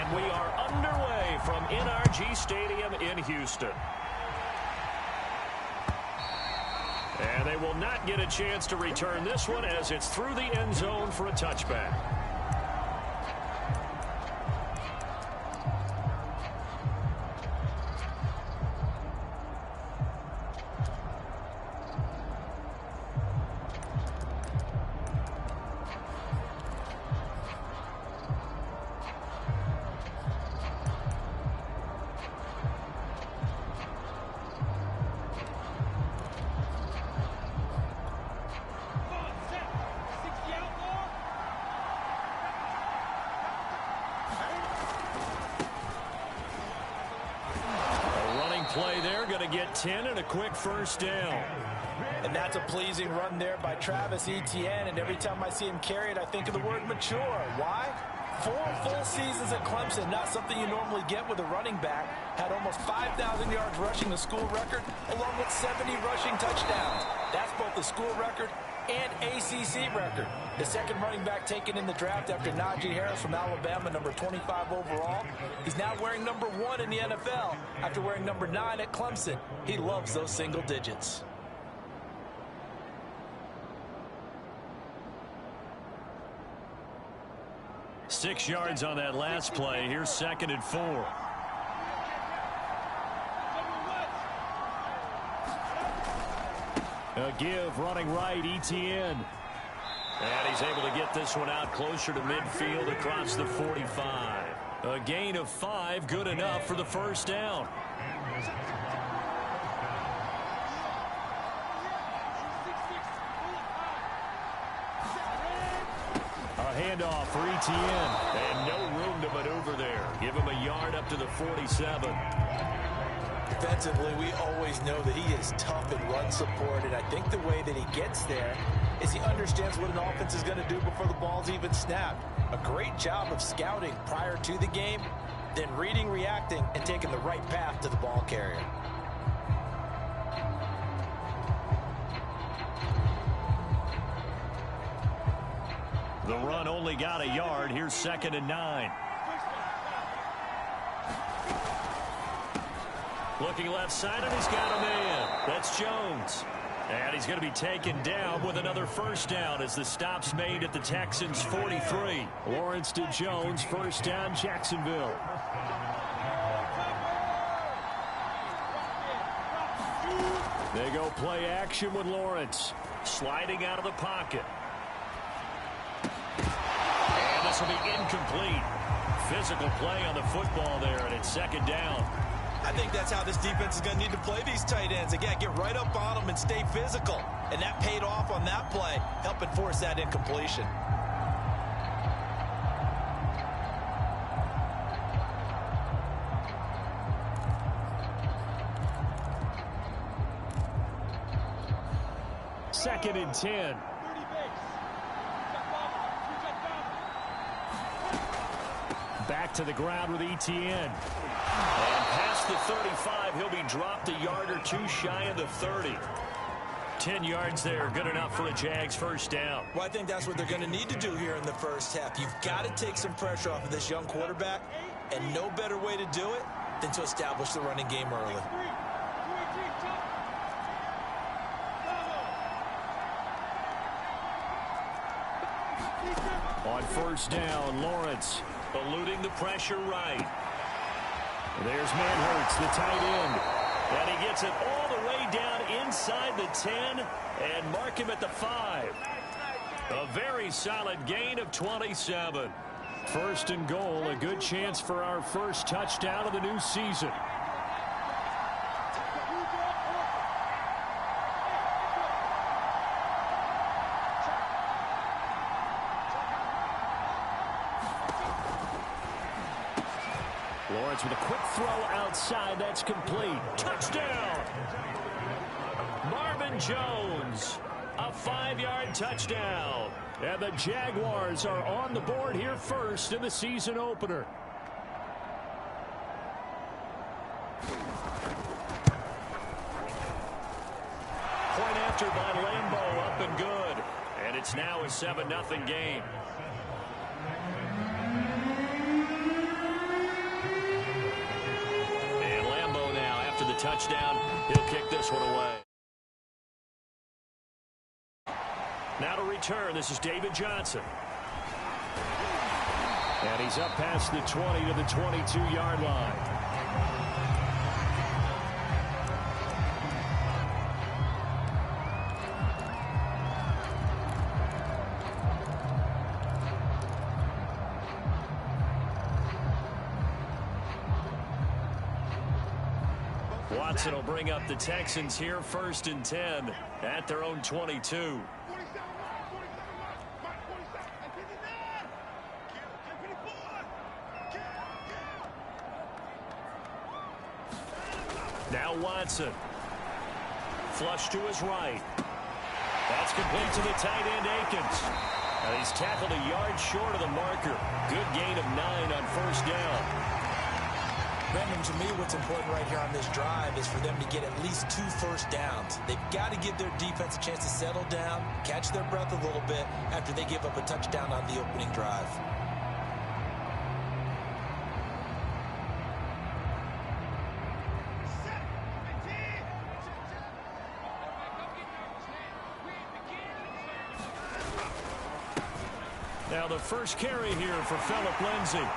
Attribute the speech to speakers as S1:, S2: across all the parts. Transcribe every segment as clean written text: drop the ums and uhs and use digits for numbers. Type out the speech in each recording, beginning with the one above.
S1: And we are underway from NRG Stadium in Houston. And they will not get a chance to return this one as it's through the end zone for a touchback. Play there, going to get 10 and a quick first down.
S2: And that's a pleasing run there by Travis Etienne, and every time I see him carry it, I think of the word mature. Why? 4 full seasons at Clemson, not something you normally get with a running back. Had almost 5,000 yards rushing, the school record, along with 70 rushing touchdowns. That's both the school record and ACC record. The second running back taken in the draft after Najee Harris from Alabama, number 25 overall. He's now wearing number 1 in the NFL after wearing number 9 at Clemson. He loves those single digits.
S1: Six yards on that last play. Here's 2nd and 4. A give running right, Etienne. And he's able to get this one out closer to midfield across the 45. A gain of 5, good enough for the first down. A handoff for Etienne. And no room to maneuver there. Give him a yard up to the 47.
S2: Defensively, we always know that he is tough in run support, and I think the way that he gets there is he understands what an offense is going to do before the ball's even snapped. A great job of scouting prior to the game, then reading, reacting, and taking the right path to the ball carrier.
S1: The run only got a yard. Here's 2nd and 9. Looking left side, and he's got a man. That's Jones. And he's going to be taken down with another first down as the stop's made at the Texans' 43. Lawrence to Jones, first down, Jacksonville. They go play action with Lawrence. Sliding out of the pocket. And this will be incomplete. Physical play on the football there, and it's 2nd down.
S2: I think that's how this defense is going to need to play these tight ends. Again, get right up on them and stay physical. And that paid off on that play, helping force that incompletion.
S1: Second and 10. Back to the ground with Etienne. And past the 35, he'll be dropped a yard or 2 shy of the 30. 10 yards there, good enough for a Jags first down.
S2: Well, I think that's what they're going to need to do here in the first half. You've got to take some pressure off of this young quarterback, and no better way to do it than to establish the running game early.
S1: On first down, Lawrence eluding the pressure right. There's Manhurts, the tight end. And he gets it all the way down inside the 10 and mark him at the 5. A very solid gain of 27. First and goal, a good chance for our first touchdown of the new season. Lawrence with a quick throw outside. That's complete. Touchdown! Marvin Jones. A 5-yard touchdown. And the Jaguars are on the board here first in the season opener. Point after by Lambeau, up and good. And it's now a 7-0 game. touchdown. He'll kick this one away. Now to return, this is David Johnson. And he's up past the 20 to the 22-yard line. Watson will bring up the Texans here, 1st and 10 at their own 22. Now Watson. Flush to his right. That's complete to the tight end, Akins. And he's tackled a yard short of the marker. Good gain of 9 on 1st down.
S2: Brendan, to me, what's important right here on this drive is for them to get at least 2 first downs. They've got to give their defense a chance to settle down, catch their breath a little bit after they give up a touchdown on the opening drive.
S1: Now the first carry here for Phillip Lindsay.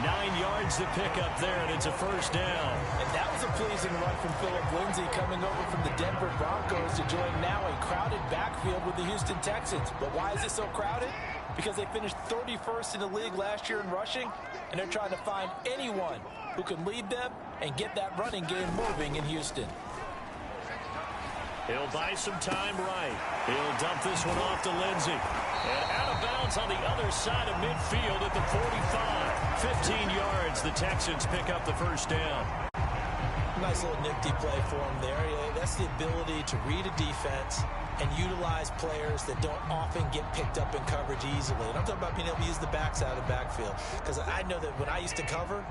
S1: 9 yards to pick up there, and it's a 1st down.
S2: And that was a pleasing run from Phillip Lindsay coming over from the Denver Broncos to join now a crowded backfield with the Houston Texans. But why is it so crowded? Because they finished 31st in the league last year in rushing, and they're trying to find anyone who can lead them and get that running game moving in Houston.
S1: He'll buy some time right. He'll dump this one off to Lindsay. And out of bounds on the other side of midfield at the 45. 15 yards. The Texans pick up the 1st down.
S2: Nice little nifty play for him there. That's the ability to read a defense and utilize players that don't often get picked up in coverage easily. And I'm talking about being able to use the backside of the backfield. Because I know that when I used to cover,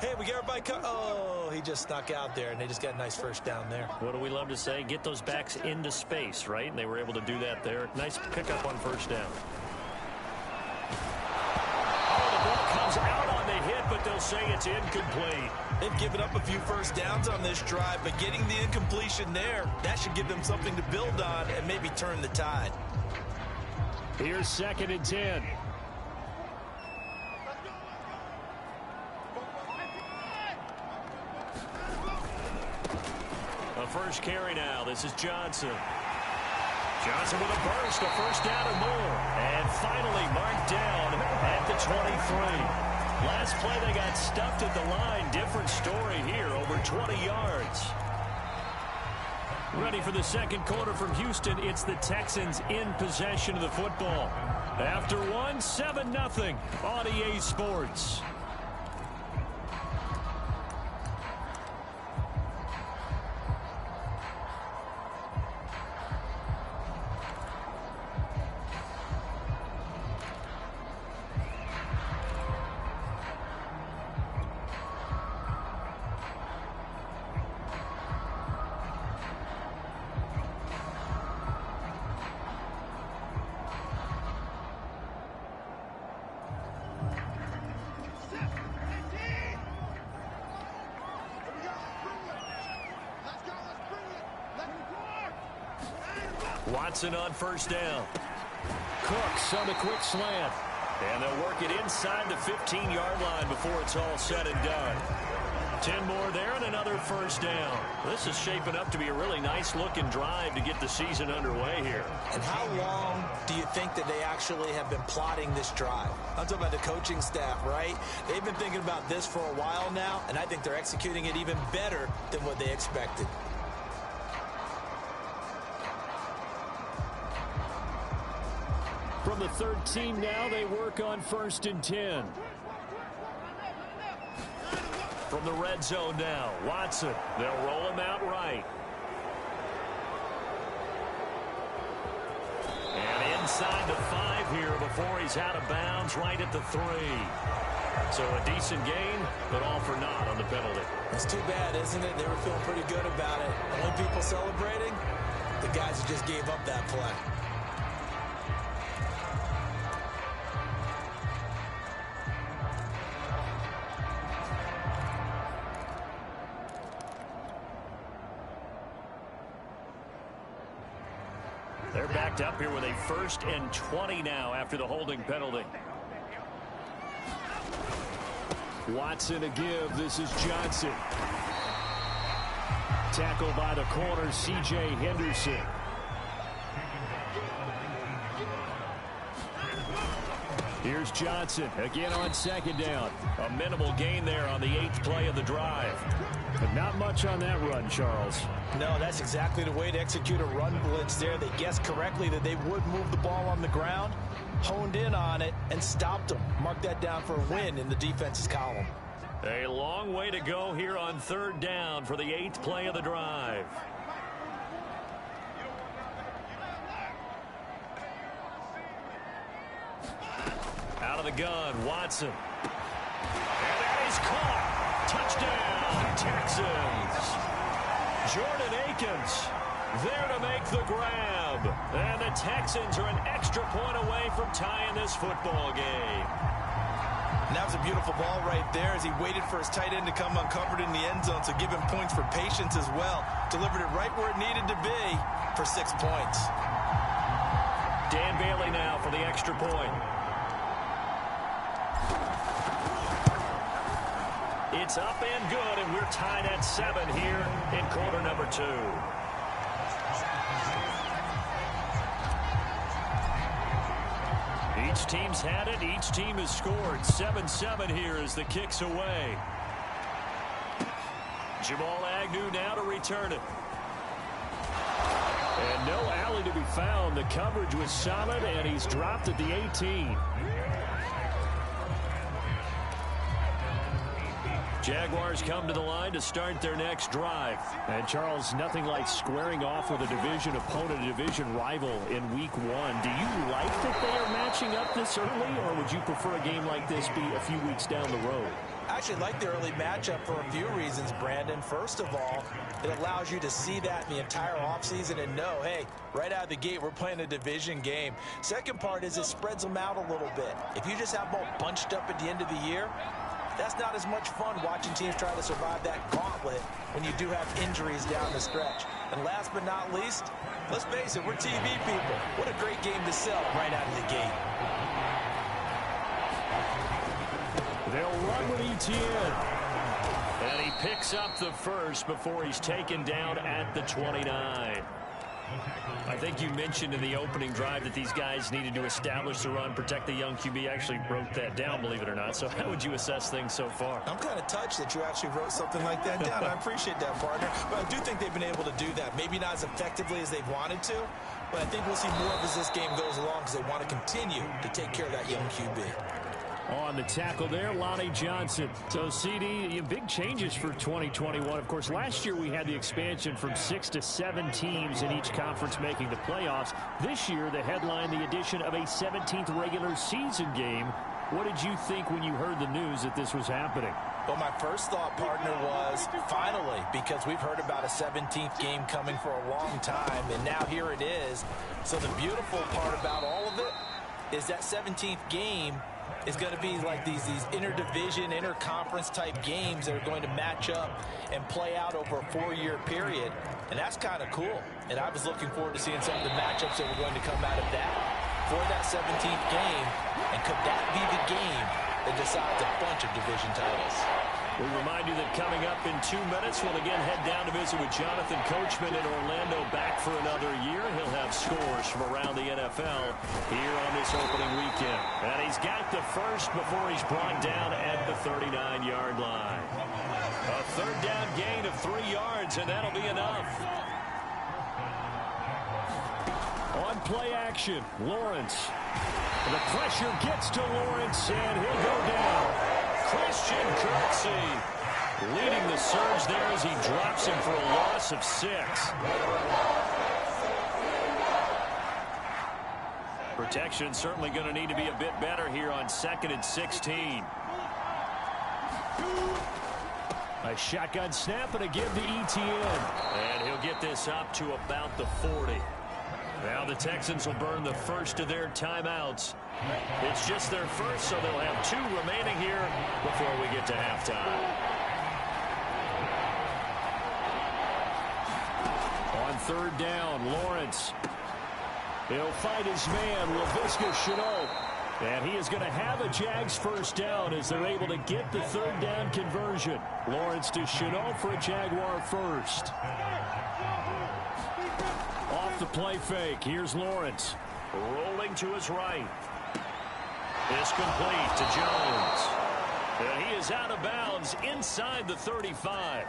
S2: hey, we got everybody oh, he just snuck out there, and they just got a nice 1st down there.
S1: What do we love to say? Get those backs into space, right? And they were able to do that there. Nice pickup on 1st down. Oh, the ball comes out on the hit, but they'll say it's incomplete.
S2: They've given up a few 1st downs on this drive, but getting the incompletion there, that should give them something to build on and maybe turn the tide.
S1: Here's 2nd and 10. First carry now. This is Johnson. Johnson with a burst, a 1st down or more. And finally marked down at the 23. Last play they got stuffed at the line. Different story here, over 20 yards. Ready for the 2nd quarter from Houston. It's the Texans in possession of the football. After one, 7-0 on EA Sports. Watson on 1st down. Cooks on the quick slant. And they'll work it inside the 15-yard line before it's all said and done. 10 more there and another 1st down. This is shaping up to be a really nice-looking drive to get the season underway here.
S2: And how long do you think that they actually have been plotting this drive? I'm talking about the coaching staff, right? They've been thinking about this for a while now, and I think they're executing it even better than what they expected.
S1: From the 13 now, they work on 1st and 10. From the red zone now, Watson. They'll roll him out right. And inside the 5 here before he's out of bounds right at the 3. So a decent gain, but all for naught on the penalty.
S2: That's too bad, isn't it? They were feeling pretty good about it. Only people celebrating, the guys who just gave up that play.
S1: They're backed up here with a 1st and 20 now after the holding penalty. Watson to give. This is Johnson. Tackled by the corner, C.J. Henderson. Here's Johnson again on 2nd down. A minimal gain there on the 8th play of the drive. But not much on that run, Charles.
S2: No, that's exactly the way to execute a run blitz there. They guessed correctly that they would move the ball on the ground, honed in on it, and stopped them. Mark that down for a win in the defense's column.
S1: A long way to go here on 3rd down for the 8th play of the drive. Out of the gun, Watson. And that is caught. Touchdown, Texans. Jordan Akins there to make the grab. And the Texans are an extra point away from tying this football game.
S2: And that was a beautiful ball right there as he waited for his tight end to come uncovered in the end zone, so give him points for patience as well. Delivered it right where it needed to be for 6 points.
S1: Dan Bailey now for the extra point. It's up and good, and we're tied at 7 here in quarter number 2. Each team's had it. Each team has scored. 7-7 here as the kick's away. Jamal Agnew now to return it. And no alley to be found. The coverage was solid, and he's dropped at the 18. Jaguars come to the line to start their next drive. And, Charles, nothing like squaring off with a division opponent, a division rival in week 1. Do you like that they are matching up this early, or would you prefer a game like this be a few weeks down the road?
S2: I actually like the early matchup for a few reasons, Brandon. First of all, it allows you to see that in the entire offseason and know, hey, right out of the gate, we're playing a division game. Second part is it spreads them out a little bit. If you just have them all bunched up at the end of the year, that's not as much fun watching teams try to survive that gauntlet when you do have injuries down the stretch. And last but not least, let's face it, we're TV people. What a great game to sell right out of the gate.
S1: They'll run with Etienne. And he picks up the first before he's taken down at the 29. I think you mentioned in the opening drive that these guys needed to establish the run, protect the young QB. I actually wrote that down, believe it or not. So how would you assess things so far?
S2: I'm kind of touched that you actually wrote something like that down. I appreciate that, partner. But I do think they've been able to do that. Maybe not as effectively as they've wanted to, but I think we'll see more of as this game goes along because they want to continue to take care of that young QB.
S1: On the tackle there, Lonnie Johnson. So, CD, big changes for 2021. Of course, last year we had the expansion from 6 to 7 teams in each conference making the playoffs. This year, the headline, the addition of a 17th regular season game. What did you think when you heard the news that this was happening?
S2: Well, my first thought, partner, was finally, because we've heard about a 17th game coming for a long time, and now here it is. So the beautiful part about all of it is that 17th game is going to be like these interdivision, interconference type games that are going to match up and play out over a 4-year period. And that's kind of cool. And I was looking forward to seeing some of the matchups that were going to come out of that for that 17th game. And could that be the game that decides a bunch of division titles?
S1: We remind you that coming up in 2 minutes, we'll again head down to visit with Jonathan Coachman in Orlando, back for another year. He'll have scores from around the NFL here on this opening weekend. And he's got the first before he's brought down at the 39-yard line. A third down gain of 3 yards, and that'll be enough. On play action, Lawrence. The pressure gets to Lawrence, and he'll go down. Christian Kirksey leading the surge there as he drops him for a loss of 6. Protection certainly going to need to be a bit better here on 2nd and 16. A shotgun snap and a give to Etienne. And he'll get this up to about the 40. Now the Texans will burn the first of their timeouts. It's just their first, so they'll have 2 remaining here before we get to halftime. On 3rd down, Lawrence. He'll find his man, Laviska Shenault. And he is going to have a Jags first down as they're able to get the third down conversion. Lawrence to Shenault for a Jaguar first. Off the play fake. Here's Lawrence. Rolling to his right. It's complete to Jones. And he is out of bounds inside the 35.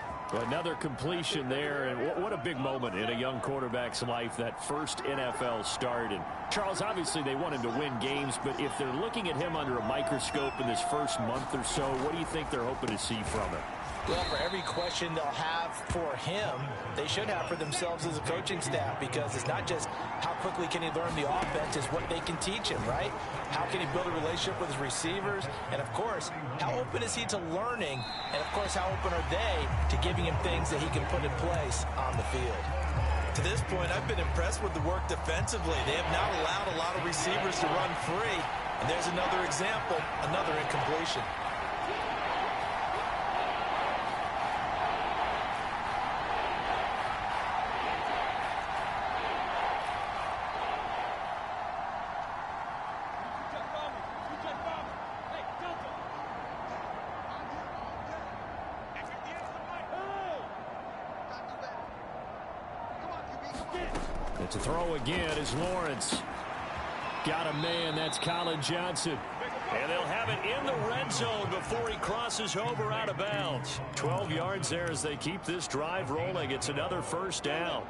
S1: Another completion there, and what a big moment in a young quarterback's life, that first NFL start. And Charles, obviously they want him to win games, but if they're looking at him under a microscope in this first month or so, what do you think they're hoping to see from him?
S2: Well, for every question they'll have for him, they should have for themselves as a coaching staff, because it's not just how quickly can he learn the offense, it's what they can teach him, right? How can he build a relationship with his receivers? And, of course, how open is he to learning? And, of course, how open are they to giving him things that he can put in place on the field?
S3: To this point, I've been impressed with the work defensively. They have not allowed a lot of receivers to run free. And there's another example, another incompletion.
S1: To throw again is Lawrence. Got a man, that's Colin Johnson. And they'll have it in the red zone before he crosses over out of bounds. 12 yards there as they keep this drive rolling. It's another first down.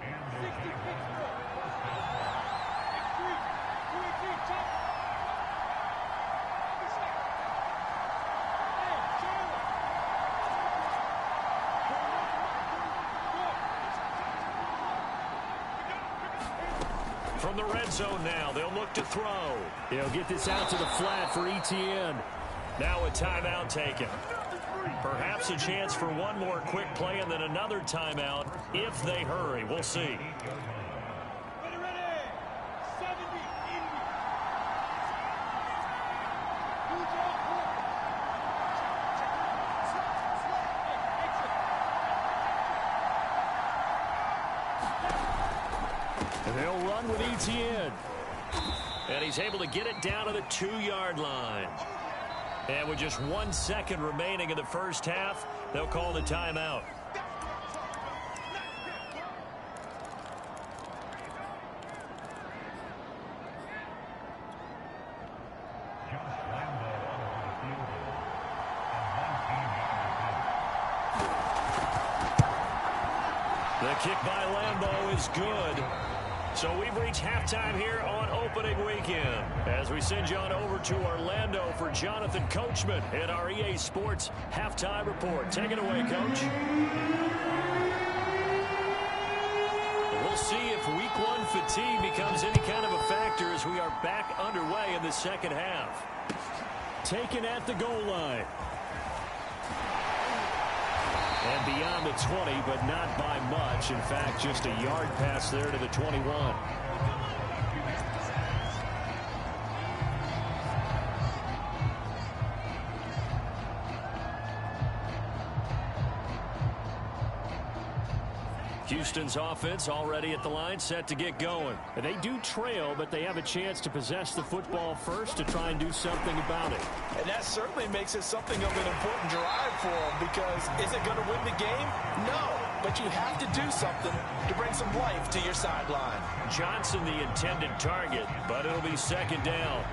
S1: From the red zone now, they'll look to throw. He'll get this out to the flat for Etienne. Now a timeout taken. Perhaps a chance for one more quick play and then another timeout if they hurry. We'll see. And they'll run with Etienne. And he's able to get it down to the 2-yard line. And with just 1 second remaining in the first half, they'll call the timeout. The kick by Lambeau is good. So we've reached halftime here on opening weekend as we send you on over to Orlando for Jonathan Coachman in our EA Sports Halftime Report. Take it away, Coach. We'll see if Week 1 fatigue becomes any kind of a factor as we are back underway in the second half. Taken at the goal line. And beyond the 20, but not by much. In fact, just a yard pass there to the 21. Houston's offense already at the line, set to get going. And they do trail, but they have a chance to possess the football first to try and do something about it.
S2: And that certainly makes it something of an important drive for them, because is it going to win the game? No, but you have to do something to bring some life to your sideline.
S1: Johnson the intended target, but it'll be second down.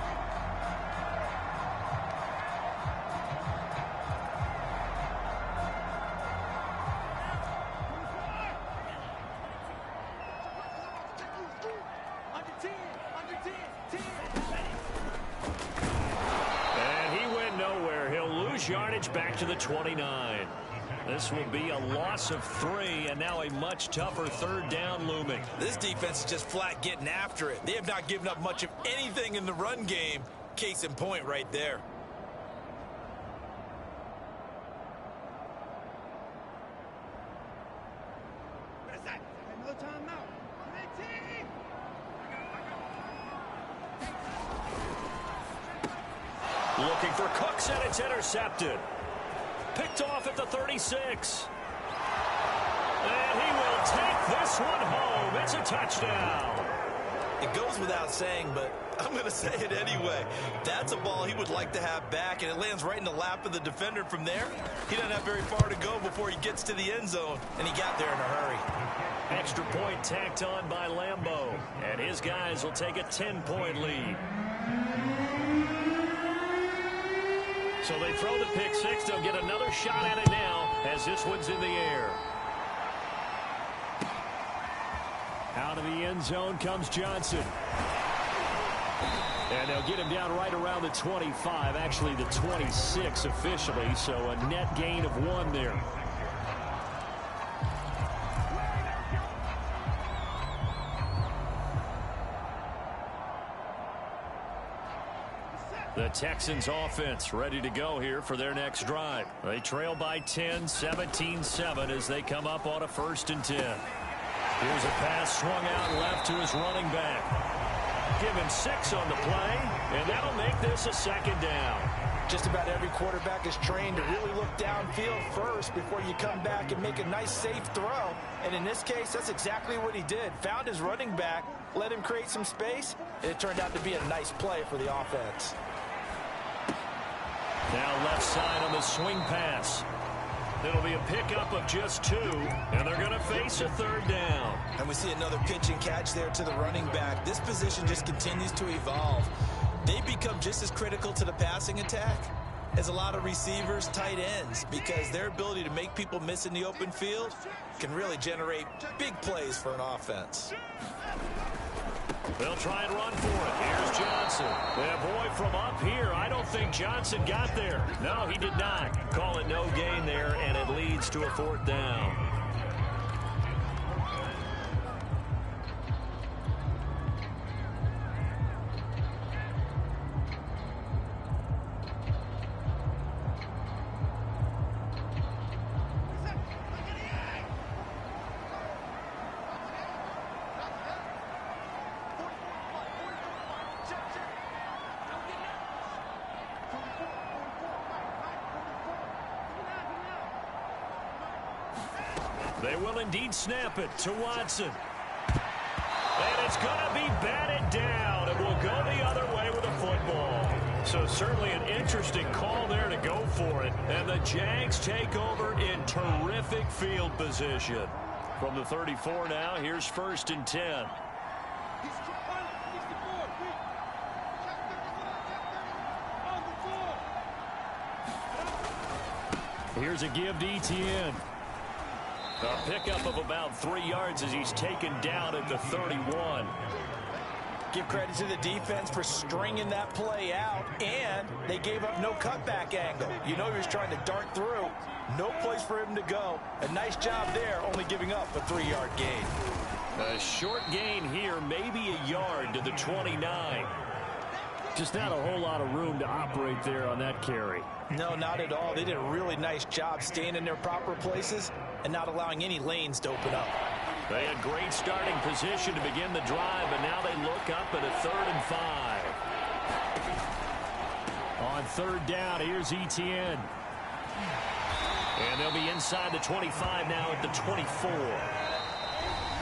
S1: Yardage back to the 29. This will be a loss of 3, and now a much tougher third down looming.
S3: This defense is just flat getting after it. They have not given up much of anything in the run game. Case in point right there.
S1: Looking for Cooks, and it's intercepted. Picked off at the 36. And he will take this one home. It's a touchdown.
S3: It goes without saying, but I'm going to say it anyway. That's a ball he would like to have back, and it lands right in the lap of the defender. From there, he doesn't have very far to go before he gets to the end zone, and he got there in a hurry.
S1: Extra point tacked on by Lambeau, and his guys will take a 10-point lead. So they throw the pick six. They'll get another shot at it now as this one's in the air. Out of the end zone comes Johnson. And they'll get him down right around the 25, actually the 26 officially, so a net gain of 1 there. The Texans offense ready to go here for their next drive. They trail by 10, 17-7 as they come up on a 1st and 10. Here's a pass swung out left to his running back. Give him 6 on the play, and that'll make this a 2nd down.
S2: Just about every quarterback is trained to really look downfield first before you come back and make a nice, safe throw. And in this case, that's exactly what he did. Found his running back, let him create some space, and it turned out to be a nice play for the offense.
S1: Now left side on the swing pass. It'll be a pickup of just 2, and they're going to face a 3rd down.
S3: And we see another pitch and catch there to the running back. This position just continues to evolve. They become just as critical to the passing attack as a lot of receivers, tight ends, because their ability to make people miss in the open field can really generate big plays for an offense.
S1: They'll try and run for it. Here's Johnson. And boy, from up here, I don't think Johnson got there. No, he did not. Call it no gain there, and it leads to a 4th down. They will indeed snap it to Watson. And it's going to be batted down, and will go the other way with a football. So certainly an interesting call there to go for it. And the Jags take over in terrific field position. From the 34 now, here's 1st and 10. Here's a give to Etienne. A pickup of about 3 yards as he's taken down at the 31.
S2: Give credit to the defense for stringing that play out, and they gave up no cutback angle. You know he was trying to dart through. No place for him to go. A nice job there, only giving up a 3-yard gain.
S1: A short gain here, maybe a yard to the 29. Just not a whole lot of room to operate there on that carry.
S2: No, not at all. They did a really nice job staying in their proper places and not allowing any lanes to open up.
S1: They had great starting position to begin the drive, but now they look up at a 3rd and 5. On 3rd down, here's Etienne. And they'll be inside the 25 now at the 24.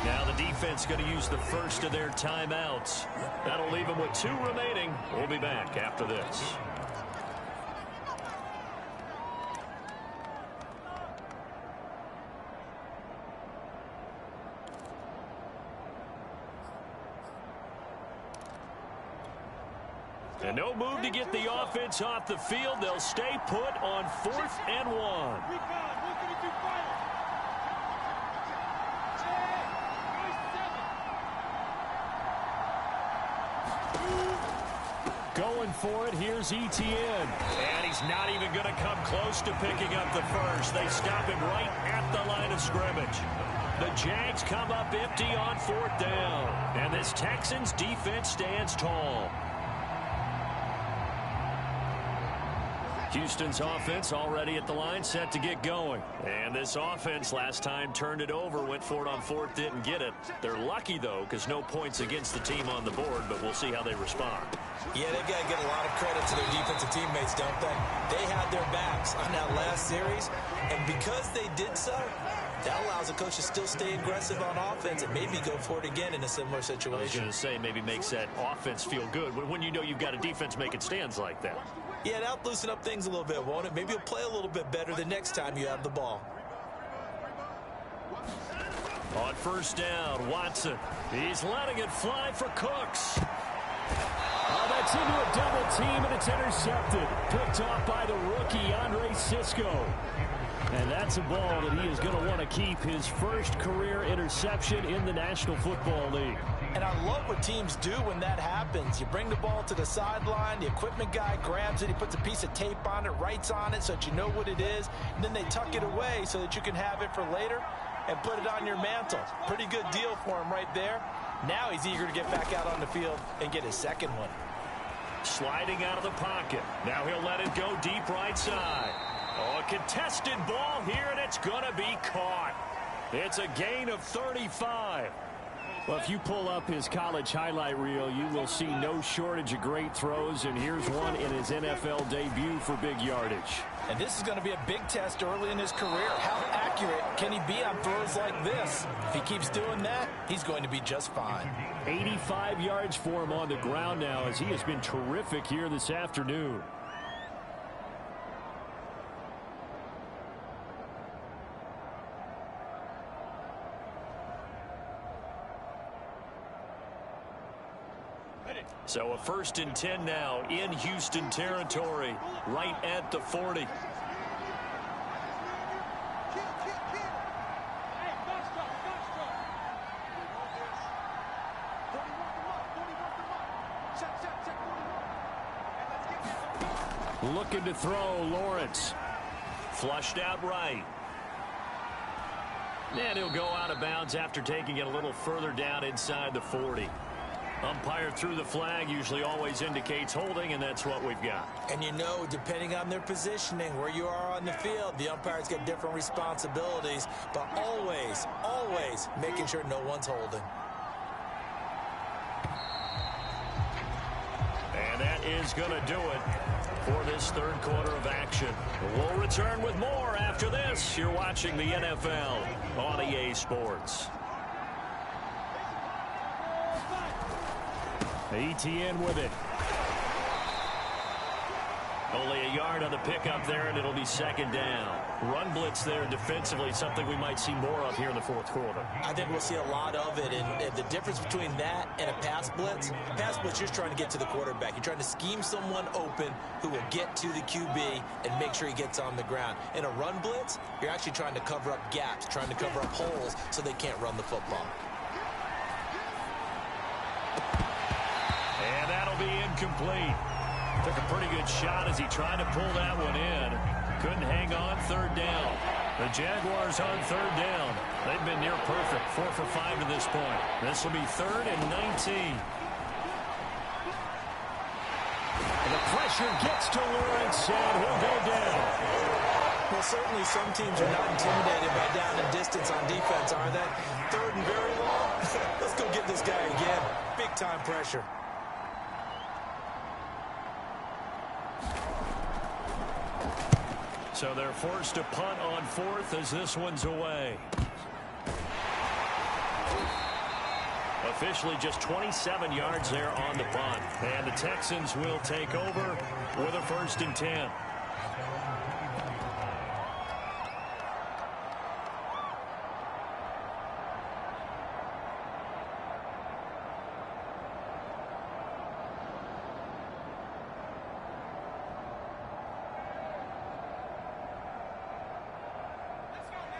S1: Now the defense going to use the first of their timeouts. That'll leave them with 2 remaining. We'll be back after this. And no move to get the offense off the field. They'll stay put on 4th and 1. Going for it, here's Etienne. And he's not even going to come close to picking up the first. They stop him right at the line of scrimmage. The Jags come up empty on 4th down. And this Texans defense stands tall. Houston's offense already at the line, set to get going. And this offense last time turned it over, went for it on 4th, didn't get it. They're lucky, though, because no points against the team on the board, but we'll see how they respond.
S3: Yeah, they've got to get a lot of credit to their defensive teammates, don't they? They had their backs on that last last series. And because they did so, that allows the coach to still stay aggressive on offense and maybe go for it again in a similar situation.
S1: I was going to say, maybe makes that offense feel good when you know you've got a defense making stands like that.
S3: Yeah, that'll loosen up things a little bit, won't it? Maybe you'll play a little bit better the next time you have the ball.
S1: On first down, Watson. He's letting it fly for Cooks.
S4: Oh, that's into a double team, and it's intercepted. Picked off by the rookie, Andre Sisco. And that's a ball that he is going to want to keep, his first career interception in the National Football League.
S2: And I love what teams do when that happens. You bring the ball to the sideline, the equipment guy grabs it, he puts a piece of tape on it, writes on it so that you know what it is, and then they tuck it away so that you can have it for later and put it on your mantle. Pretty good deal for him right there. Now he's eager to get back out on the field and get his second one.
S1: Sliding out of the pocket. Now he'll let it go deep right side. Oh, a contested ball here, and it's going to be caught. It's a gain of 35.
S4: Well, if you pull up his college highlight reel, you will see no shortage of great throws, and here's one in his NFL debut for big yardage.
S2: And this is going to be a big test early in his career. How accurate can he be on throws like this? If he keeps doing that, he's going to be just fine.
S4: 85 yards for him on the ground now, as he has been terrific here this afternoon.
S1: So a 1st and 10 now in Houston territory, right at the 40.
S4: Looking to throw, Lawrence.
S1: Flushed out right. And he'll go out of bounds after taking it a little further down inside the 40. Umpire threw the flag, usually always indicates holding, and that's what we've got.
S3: And you know, depending on their positioning, where you are on the field, the umpires get different responsibilities, but always, always making sure no one's holding.
S1: And that is going to do it for this third quarter of action. We'll return with more after this. You're watching the NFL on EA Sports.
S4: ETN with it.
S1: Only a yard on the pickup there, and it'll be 2nd down. Run blitz there defensively, something we might see more of here in the 4th quarter.
S3: I think we'll see a lot of it, and the difference between that and a pass blitz, you're just trying to get to the quarterback. You're trying to scheme someone open who will get to the QB and make sure he gets on the ground. In a run blitz, you're actually trying to cover up gaps, trying to cover up holes so they can't run the football.
S1: And that'll be incomplete. Took a pretty good shot as he tried to pull that one in. Couldn't hang on 3rd down. The Jaguars on 3rd down. They've been near perfect, 4 for 5 to this point. This will be 3rd and 19.
S4: And the pressure gets to Lawrence, and he'll go down.
S3: Well, certainly some teams are not intimidated by down and distance on defense, are they? 3rd and very long. Let's go get this guy again. Big-time pressure.
S1: So they're forced to punt on 4th as this one's away. Officially just 27 yards there on the punt. And the Texans will take over with a 1st and 10.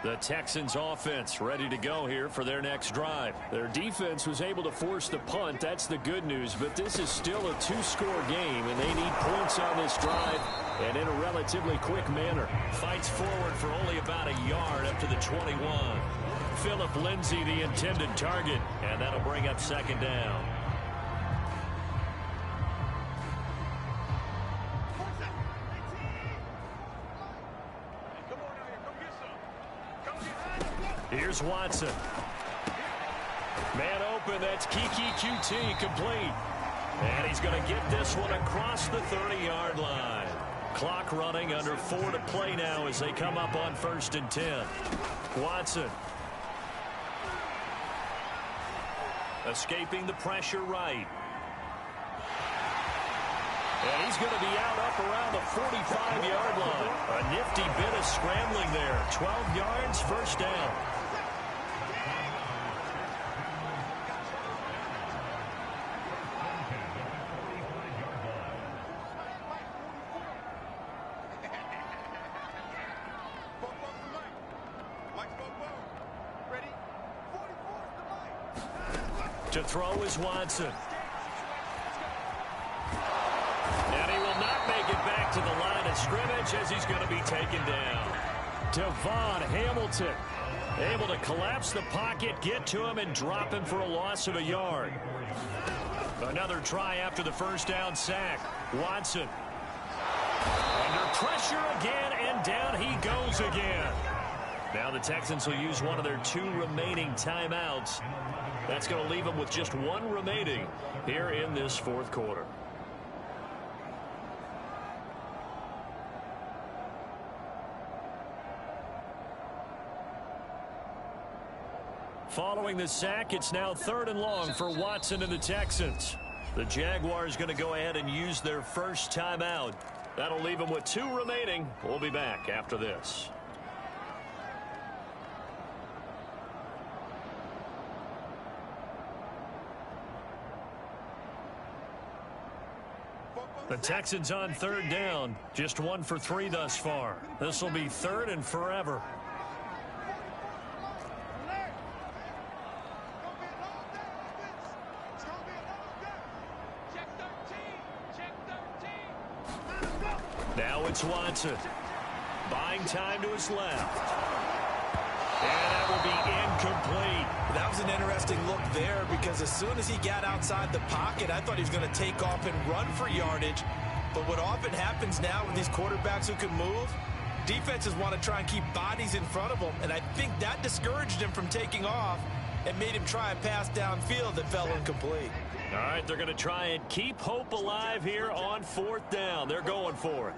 S1: The Texans offense ready to go here for their next drive.
S4: Their defense was able to force the punt. That's the good news. But this is still a 2-score game, and they need points on this drive and in a relatively quick manner.
S1: Fights forward for only about a yard up to the 21. Phillip Lindsay, the intended target, and that'll bring up 2nd down. Here's Watson. Man open, that's Kiki QT complete. And he's going to get this one across the 30-yard line. Clock running, under 4 to play now as they come up on 1st and 10. Watson. Escaping the pressure right. And he's going to be up around the 45-yard line. A nifty bit of scrambling there. 12 yards, first down. To throw is Watson. And he will not make it back to the line of scrimmage as he's going to be taken down. Devon Hamilton able to collapse the pocket, get to him, and drop him for a loss of a yard. Another try after the first down sack. Watson under pressure again, and down he goes again. Now the Texans will use one of their 2 remaining timeouts. That's going to leave them with just 1 remaining here in this 4th quarter. Following the sack, it's now 3rd and long for Watson and the Texans. The Jaguars going to go ahead and use their first timeout. That'll leave them with 2 remaining. We'll be back after this. The Texans on 3rd down. Just 1 for 3 thus far. This will be 3rd and forever. Now it's Watson. Buying time to his left. And that will be incomplete.
S3: That was an interesting look there because as soon as he got outside the pocket, I thought he was going to take off and run for yardage. But what often happens now with these quarterbacks who can move, defenses want to try and keep bodies in front of them. And I think that discouraged him from taking off and made him try a pass downfield that fell incomplete.
S1: All right, they're going to try and keep hope alive here on 4th down. They're going for it.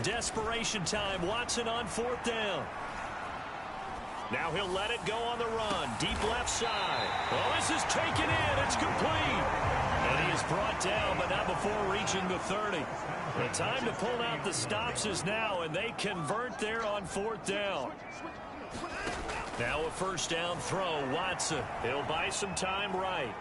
S1: Desperation time. Watson on 4th down. Now he'll let it go on the run. Deep left side. Oh, this is taken in. It's complete. And he is brought down, but not before reaching the 30. The time to pull out the stops is now, and they convert there on 4th down. Now a first down throw. Watson. He'll buy some time right.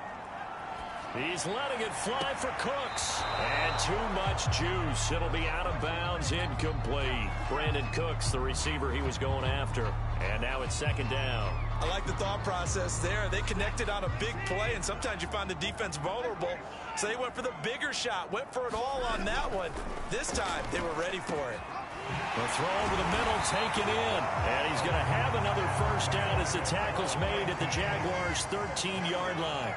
S1: He's letting it fly for Cooks. And too much juice. It'll be out of bounds, incomplete. Brandon Cooks, the receiver he was going after. And now it's 2nd down.
S3: I like the thought process there. They connected on a big play, and sometimes you find the defense vulnerable. So they went for the bigger shot, went for it all on that one. This time, they were ready for it.
S1: The throw over the middle, taken in. And he's going to have another first down as the tackle's made at the Jaguars' 13-yard line.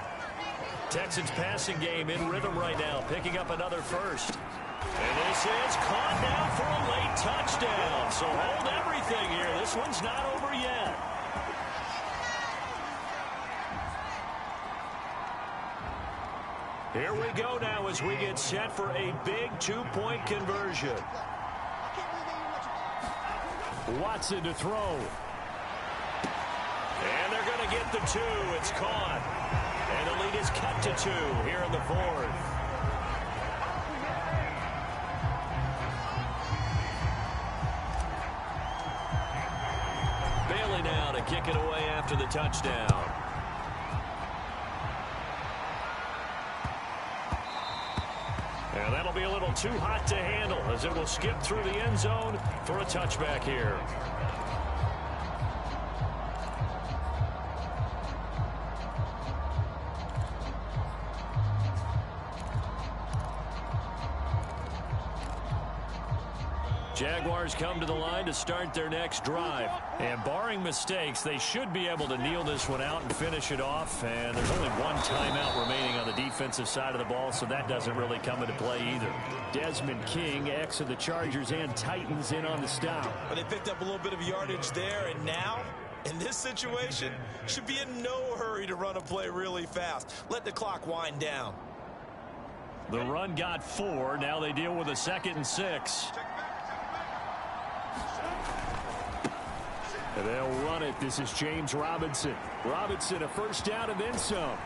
S1: Texans passing game in rhythm right now, picking up another first. And this is caught now for a late touchdown. So hold everything here. This one's not over yet. Here we go now as we get set for a big 2-point conversion. Watson to throw. And they're going to get the 2. It's caught. And the lead is cut to 2 here in the 4th. Bailey now to kick it away after the touchdown. And that'll be a little too hot to handle as it will skip through the end zone for a touchback here. Jaguars come to the line to start their next drive. And barring mistakes, they should be able to kneel this one out and finish it off. And there's only 1 timeout remaining on the defensive side of the ball, so that doesn't really come into play either. Desmond King, ex of the Chargers and Titans, in on the stop.
S3: But they picked up a little bit of yardage there, and now In this situation, should be in no hurry to run a play really fast. Let the clock wind down.
S1: The run got 4. Now they deal with a 2nd and 6. And they'll run it. This is James Robinson. Robinson, a first down and then some.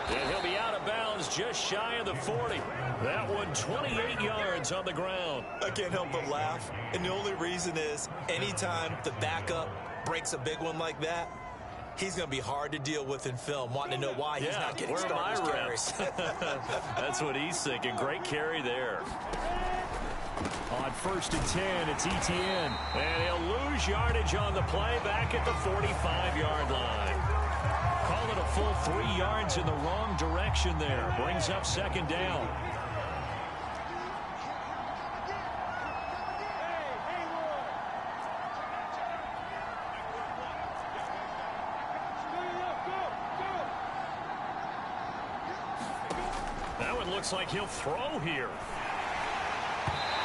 S1: And he'll be out of bounds just shy of the 40. That one 28 yards on the ground.
S3: I can't help but laugh. And the only reason is anytime the backup breaks a big one like that, he's going to be hard to deal with in film, wanting to know why he's not getting starters carries.
S1: That's what he's thinking. Great carry there. On 1st and 10, it's Etienne. And he'll lose yardage on the play back at the 45-yard line. Call it a full 3 yards in the wrong direction there. Brings up 2nd down. That one looks like he'll throw here.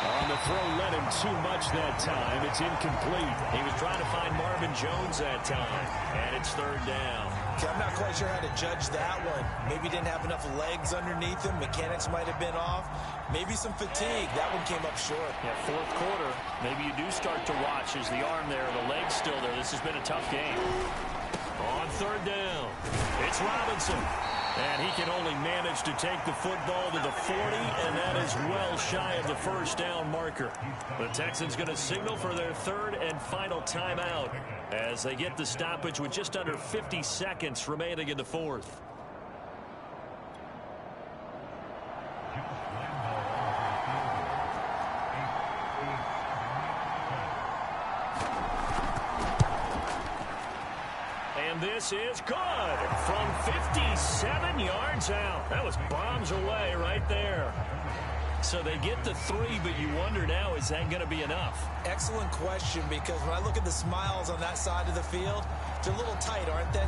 S1: On the throw, led him too much that time. It's incomplete. He was trying to find Marvin Jones that time. And it's 3rd down.
S3: Okay, I'm not quite sure how to judge that one. Maybe didn't have enough legs underneath him. Mechanics might have been off. Maybe some fatigue. That one came up short.
S1: Yeah, 4th quarter. Maybe you do start to watch as the arm there, the leg's still there. This has been a tough game. On 3rd down, it's Robinson. And he can only manage to take the football to the 40, and that is well shy of the 1st down marker. The Texans going to signal for their 3rd and final timeout as they get the stoppage with just under 50 seconds remaining in the 4th. And this is good from 57 yards out. That was bombs away right there. So they get the 3, but you wonder now, is that going to be enough?
S3: Excellent question, because when I look at the smiles on that side of the field, they're a little tight, aren't they?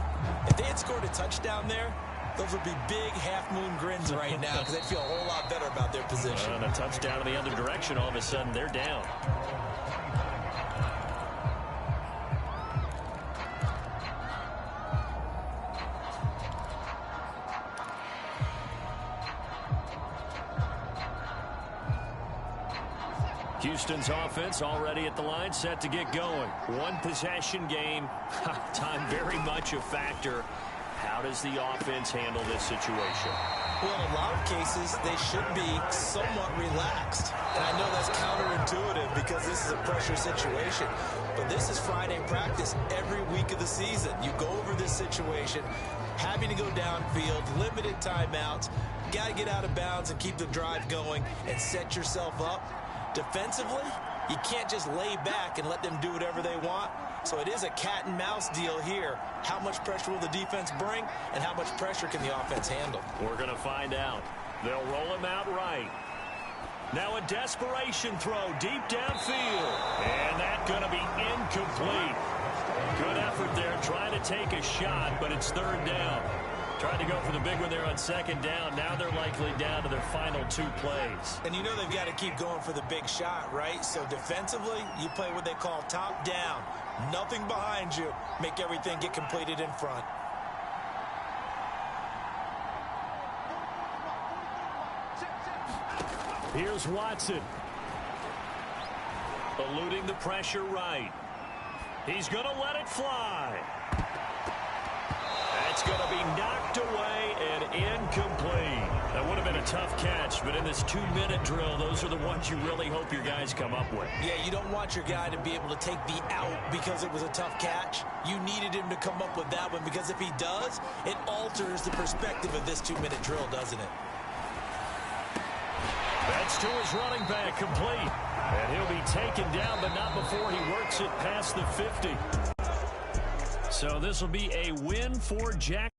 S3: If they had scored a touchdown there, those would be big half-moon grins right now because they'd feel a whole lot better about their position.
S1: And a touchdown in the other direction, all of a sudden they're down. Houston's offense already at the line, set to get going. One possession game. Time very much a factor. How does the offense handle this situation?
S3: Well, in a lot of cases, they should be somewhat relaxed. And I know that's counterintuitive because this is a pressure situation. But this is Friday practice every week of the season. You go over this situation, having to go downfield, limited timeouts, got to get out of bounds and keep the drive going and set yourself up. Defensively, you can't just lay back and let them do whatever they want. So it is a cat and mouse deal here. How much pressure will the defense bring, and how much pressure can the offense handle?
S1: We're going to find out. They'll roll him out right. Now a desperation throw deep downfield. And that's going to be incomplete. Good effort there trying to take a shot, but it's 3rd down. Tried to go for the big one there on 2nd down. Now they're likely down to their final 2 plays.
S3: And you know they've got to keep going for the big shot, right? So defensively, you play what they call top down. Nothing behind you. Make everything get completed in front.
S1: Here's Watson. Eluding the pressure right. He's going to let it fly. That's going to be knocked away and incomplete. That would have been a tough catch, but in this 2-minute drill, those are the ones you really hope your guys come up with.
S3: Yeah, you don't want your guy to be able to take the out because it was a tough catch. You needed him to come up with that one because if he does, it alters the perspective of this 2-minute drill, doesn't it?
S1: That's to his running back, complete. And he'll be taken down, but not before he works it past the 50. So this will be a win for Jack.